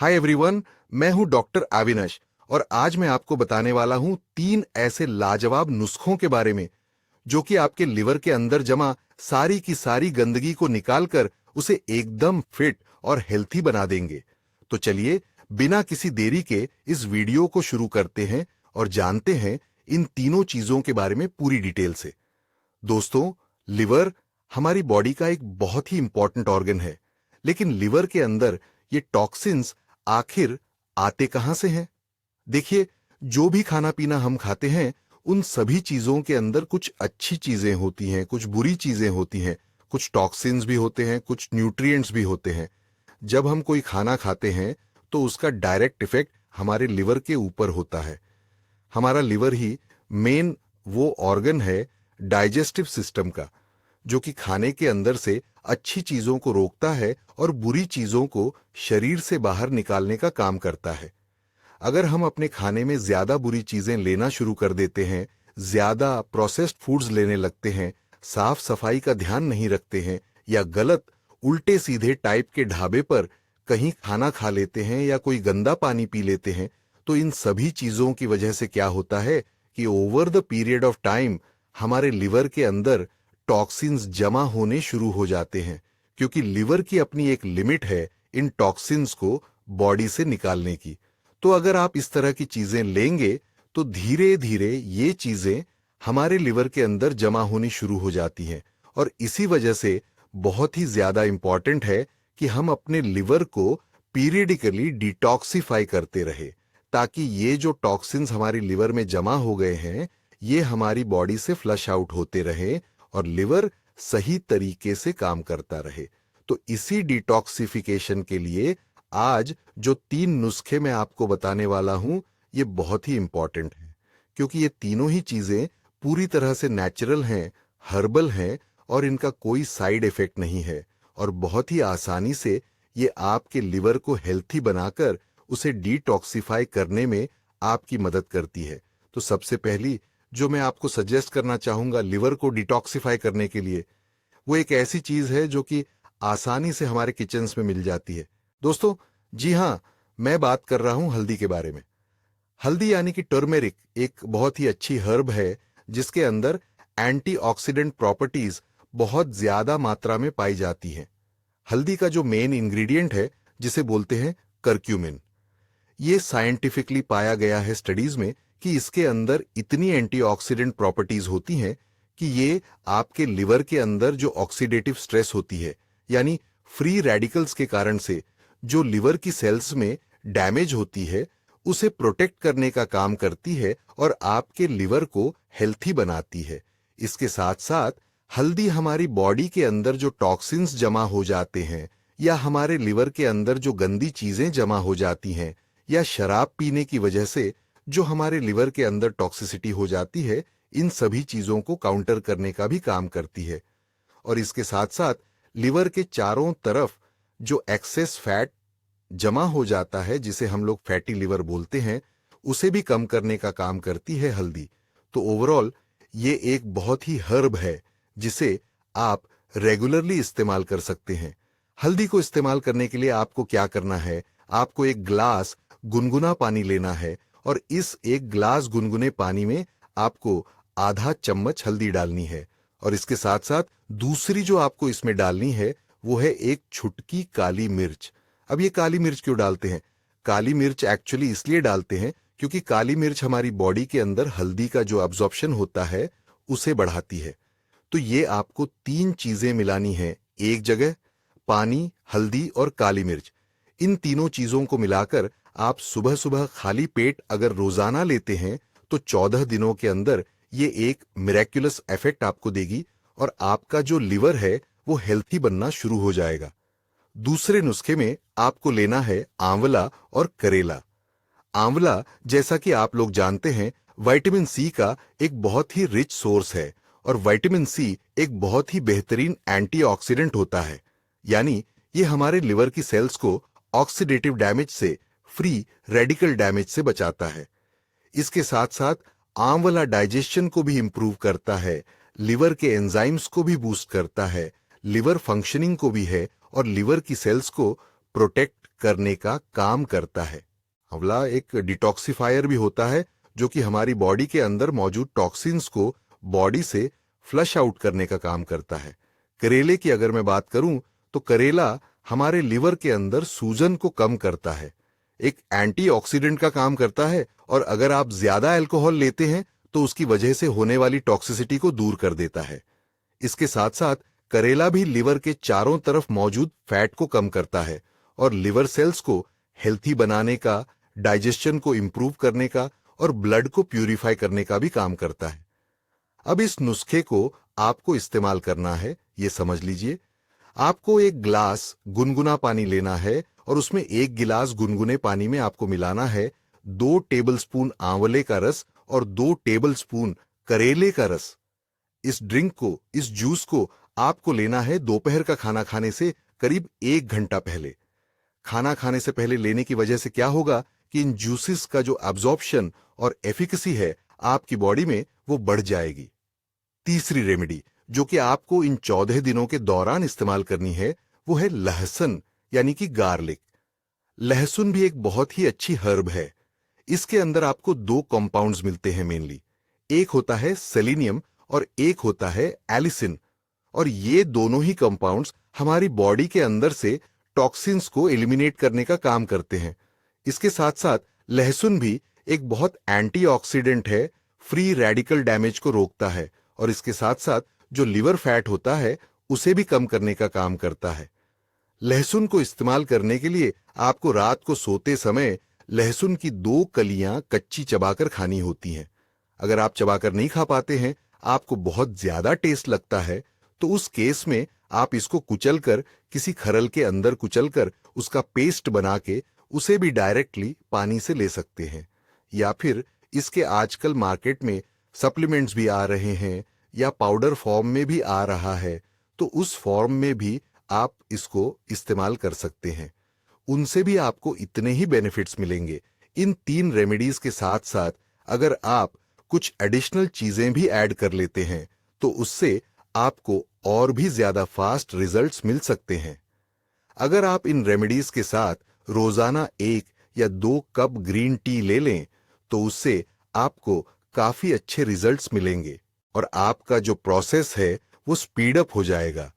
Hi everyone, मैं हूं doctor Avinash और आज मैं आपको बताने वाला हूं 3 ऐसे लाजवाब नुस्खों के बारे में जो कि आपके लिवर के अंदर जमा सारी की सारी गंदगी को निकालकर उसे एकदम फिट और हेल्थी बना देंगे। तो चलिए बिना किसी देरी के इस वीडियो को शुरू करते हैं और जानते हैं इन तीनों चीजों के बारे में पूरी डिटेल से। दोस्तों, लिवर हमारी बॉडी का एक बहुत ही इंपॉर्टेंट ऑर्गन है, लेकिन लिवर के अंदर ये टॉक्सिन्स आखिर आते कहां से हैं? देखिए, जो भी खाना पीना हम खाते हैं उन सभी चीजों के अंदर कुछ अच्छी चीजें होती हैं, कुछ बुरी चीजें होती हैं, कुछ टॉक्सिन्स भी होते हैं, कुछ न्यूट्रिएंट्स भी होते हैं। जब हम कोई खाना खाते हैं तो उसका डायरेक्ट इफेक्ट हमारे लिवर के ऊपर होता है। हमारा लिवर ही मेन वो ऑर्गन है डाइजेस्टिव सिस्टम का, जो कि खाने के अंदर से अच्छी चीजों को रोकता है और बुरी चीजों को शरीर से बाहर निकालने का काम करता है। अगर हम अपने खाने में ज्यादा बुरी चीजें लेना शुरू कर देते हैं, ज्यादा प्रोसेस्ड फूड्स लेने लगते हैं, साफ सफाई का ध्यान नहीं रखते हैं या गलत उल्टे सीधे टाइप के ढाबे पर कहीं खाना खा लेते हैं या कोई गंदा पानी पी लेते हैं, तो इन सभी चीजों की वजह से क्या होता है कि over the period of time हमारे लिवर के अंदर टॉक्सिन्स जमा होने शुरू हो जाते हैं, क्योंकि लिवर की अपनी एक लिमिट है इन टॉक्सिन्स को बॉडी से निकालने की। तो अगर आप इस तरह की चीजें लेंगे तो धीरे धीरे ये चीजें हमारे लिवर के अंदर जमा होनी शुरू हो जाती हैं और इसी वजह से बहुत ही ज्यादा इंपॉर्टेंट है कि हम अपने लिवर को पीरियडिकली डिटॉक्सिफाई करते रहे, ताकि ये जो टॉक्सिन्स हमारी लिवर में जमा हो गए हैं ये हमारी बॉडी से फ्लश आउट होते रहे और लिवर सही तरीके से काम करता रहे। तो इसी डिटॉक्सिफिकेशन के लिए आज जो 3 नुस्खे मैं आपको बताने वाला हूं ये बहुत ही इंपॉर्टेंट है, क्योंकि ये तीनों ही चीजें पूरी तरह से नेचुरल हैं, हर्बल हैं और इनका कोई साइड इफेक्ट नहीं है और बहुत ही आसानी से ये आपके लिवर को हेल्थी बनाकर उसे डिटॉक्सिफाई करने में आपकी मदद करती है। तो सबसे पहली जो मैं आपको सजेस्ट करना चाहूंगा लिवर को डिटॉक्सिफाई करने के लिए, वो एक ऐसी चीज है जो कि आसानी से हमारे किचन्स में मिल जाती है। दोस्तों, जी हां, मैं बात कर रहा हूं हल्दी के बारे में। हल्दी यानी कि टर्मेरिक एक बहुत ही अच्छी हर्ब है जिसके अंदर एंटीऑक्सीडेंट प्रॉपर्टीज बहुत ज्यादा मात्रा में पाई जाती हैं। हल्दी का जो मेन इंग्रेडिएंट है जिसे बोलते हैं करक्यूमिन, ये साइंटिफिकली पाया गया है स्टडीज में कि इसके अंदर इतनी एंटीऑक्सीडेंट प्रॉपर्टीज होती हैं कि ये आपके लिवर के अंदर जो ऑक्सीडेटिव स्ट्रेस होती है, यानी फ्री रेडिकल्स के कारण से जो लिवर की सेल्स में डैमेज होती है, उसे प्रोटेक्ट करने का काम करती है और आपके लिवर को हेल्थी बनाती है। इसके साथ साथ हल्दी हमारी बॉडी के अंदर जो टॉक्सिन्स जमा हो जाते हैं या हमारे लिवर के अंदर जो गंदी चीजें जमा हो जाती हैं या शराब पीने की वजह से जो हमारे लिवर के अंदर टॉक्सिसिटी हो जाती है, इन सभी चीजों को काउंटर करने का भी काम करती है। और इसके साथ साथ लिवर के चारों तरफ जो एक्सेस फैट जमा हो जाता है, जिसे हम लोग फैटी लिवर बोलते हैं, उसे भी कम करने का काम करती है हल्दी। तो ओवरऑल ये एक बहुत ही हर्ब है जिसे आप रेगुलरली इस्तेमाल कर सकते हैं। हल्दी को इस्तेमाल करने के लिए आपको क्या करना है, आपको एक ग्लास गुनगुना पानी लेना है और इस एक ग्लास गुनगुने पानी में आपको आधा चम्मच हल्दी डालनी है और इसके साथ साथ दूसरी जो आपको इसमें डालनी है वो है एक छुटकी काली मिर्च। अब ये काली मिर्च क्यों डालते हैं? काली मिर्च एक्चुअली इसलिए डालते हैं क्योंकि काली मिर्च हमारी बॉडी के अंदर हल्दी का जो अब्जॉर्प्शन होता है उसे बढ़ाती है। तो ये आपको 3 चीजें मिलानी है एक जगह, पानी, हल्दी और काली मिर्च। इन तीनों चीजों को मिलाकर आप सुबह सुबह खाली पेट अगर रोजाना लेते हैं तो 14 दिनों के अंदर ये एक मिरेक्युलस इफेक्ट आपको देगी और आपका जो लिवर है वो हेल्थी बनना शुरू हो जाएगा। दूसरे नुस्खे में आपको लेना है आंवला और करेला। आंवला, जैसा कि आप लोग जानते हैं, विटामिन सी का एक बहुत ही रिच सोर्स है और विटामिन सी एक बहुत ही बेहतरीन एंटीऑक्सीडेंट होता है, यानी ये हमारे लिवर की सेल्स को ऑक्सीडेटिव डैमेज से, फ्री रेडिकल डैमेज से बचाता है। इसके साथ साथ आंवला डाइजेशन को भी इंप्रूव करता है, लिवर के एंजाइम्स को भी बूस्ट करता है, लिवर फंक्शनिंग को भी है और लिवर की सेल्स को प्रोटेक्ट करने का काम करता है। आंवला एक डिटॉक्सिफायर भी होता है, जो कि हमारी बॉडी के अंदर मौजूद टॉक्सिन्स को बॉडी से फ्लश आउट करने का काम करता है। करेले की अगर मैं बात करूं तो करेला हमारे लिवर के अंदर सूजन को कम करता है, एक एंटीऑक्सीडेंट का काम करता है, और अगर आप ज्यादा अल्कोहल लेते हैं तो उसकी वजह से होने वाली टॉक्सिसिटी को दूर कर देता है। इसके साथ साथ करेला भी लिवर के चारों तरफ मौजूद फैट को कम करता है और लिवर सेल्स को हेल्थी बनाने का, डाइजेशन को इंप्रूव करने का और ब्लड को प्यूरिफाई करने का भी काम करता है। अब इस नुस्खे को आपको इस्तेमाल करना है, ये समझ लीजिए। आपको एक ग्लास गुनगुना पानी लेना है और उसमें 1 गिलास गुनगुने पानी में आपको मिलाना है 2 टेबलस्पून आंवले का रस और 2 टेबलस्पून करेले का रस। इस ड्रिंक को, इस जूस को आपको लेना है दोपहर का खाना खाने से करीब 1 घंटा पहले। खाना खाने से पहले लेने की वजह से क्या होगा कि इन जूसेस का जो एब्जॉर्प्शन और एफिकेसी है आपकी बॉडी में, वो बढ़ जाएगी। तीसरी रेमेडी जो कि आपको इन 14 दिनों के दौरान इस्तेमाल करनी है, वो है लहसुन यानी कि गार्लिक। लहसुन भी एक बहुत ही अच्छी हर्ब है। इसके अंदर आपको 2 कंपाउंड्स मिलते हैं मेनली, एक होता है सेलेनियम और एक होता है एलिसिन, और ये दोनों ही कंपाउंड्स हमारी बॉडी के अंदर से टॉक्सिन्स को एलिमिनेट करने का काम करते हैं। इसके साथ साथ लहसुन भी एक बहुत एंटीऑक्सीडेंट है, फ्री रेडिकल डैमेज को रोकता है और इसके साथ साथ जो लिवर फैट होता है उसे भी कम करने का काम करता है। लहसुन को इस्तेमाल करने के लिए आपको रात को सोते समय लहसुन की 2 कलियां कच्ची चबाकर खानी होती हैं। अगर आप चबाकर नहीं खा पाते हैं, आपको बहुत ज्यादा टेस्ट लगता है, तो उस केस में आप इसको कुचलकर, किसी खरल के अंदर कुचलकर उसका पेस्ट बना के उसे भी डायरेक्टली पानी से ले सकते हैं। या फिर इसके आजकल मार्केट में सप्लीमेंट्स भी आ रहे हैं या पाउडर फॉर्म में भी आ रहा है, तो उस फॉर्म में भी आप इसको इस्तेमाल कर सकते हैं। उनसे भी आपको इतने ही बेनिफिट्स मिलेंगे। इन 3 रेमेडीज के साथ साथ अगर आप कुछ एडिशनल चीजें भी ऐड कर लेते हैं तो उससे आपको और भी ज्यादा फास्ट रिजल्ट्स मिल सकते हैं। अगर आप इन रेमेडीज के साथ रोजाना 1 या 2 कप ग्रीन टी ले लें तो उससे आपको काफी अच्छे रिजल्ट्स मिलेंगे और आपका जो प्रोसेस है वो स्पीड अप हो जाएगा।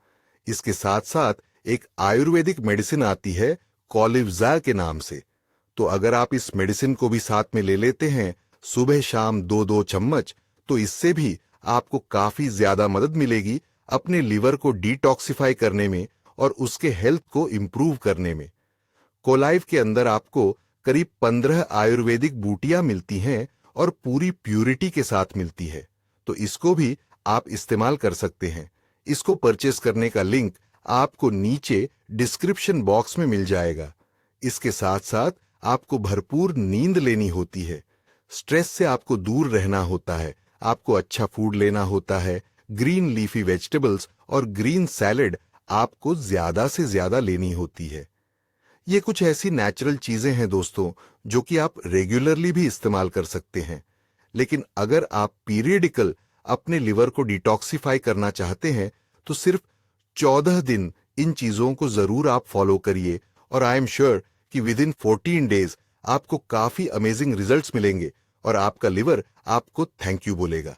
इसके साथ साथ एक आयुर्वेदिक मेडिसिन आती है कॉलिवजा के नाम से, तो अगर आप इस मेडिसिन को भी साथ में ले लेते हैं सुबह शाम 2-2 चम्मच, तो इससे भी आपको काफी ज्यादा मदद मिलेगी अपने लिवर को डिटॉक्सिफाई करने में और उसके हेल्थ को इंप्रूव करने में। कोलाइव के अंदर आपको करीब 15 आयुर्वेदिक बूटियां मिलती हैं और पूरी प्यूरिटी के साथ मिलती है, तो इसको भी आप इस्तेमाल कर सकते हैं। इसको परचेस करने का लिंक आपको नीचे डिस्क्रिप्शन बॉक्स में मिल जाएगा। इसके साथ साथ आपको भरपूर नींद लेनी होती है, स्ट्रेस से आपको दूर रहना होता है, आपको अच्छा फूड लेना होता है, ग्रीन लीफी वेजिटेबल्स और ग्रीन सैलेड आपको ज्यादा से ज्यादा लेनी होती है। ये कुछ ऐसी नेचुरल चीजें हैं दोस्तों जो कि आप रेगुलरली भी इस्तेमाल कर सकते हैं, लेकिन अगर आप पीरियडिकल अपने लिवर को डिटॉक्सिफाई करना चाहते हैं तो सिर्फ 14 दिन इन चीजों को जरूर आप फॉलो करिए और आई एम श्योर कि विद इन 14 डेज आपको काफी अमेजिंग रिजल्ट्स मिलेंगे और आपका लिवर आपको थैंक यू बोलेगा।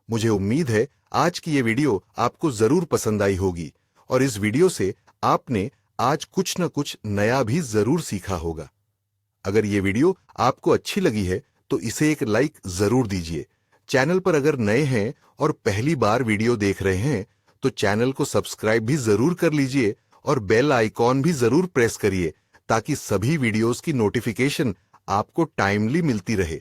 मुझे उम्मीद है आज की ये वीडियो आपको जरूर पसंद आई होगी और इस वीडियो से आपने आज कुछ न कुछ नया भी जरूर सीखा होगा। अगर ये वीडियो आपको अच्छी लगी है तो इसे एक लाइक जरूर दीजिए। चैनल पर अगर नए हैं और पहली बार वीडियो देख रहे हैं तो चैनल को सब्सक्राइब भी जरूर कर लीजिए और बेल आइकॉन भी जरूर प्रेस करिए ताकि सभी वीडियोस की नोटिफिकेशन आपको टाइमली मिलती रहे।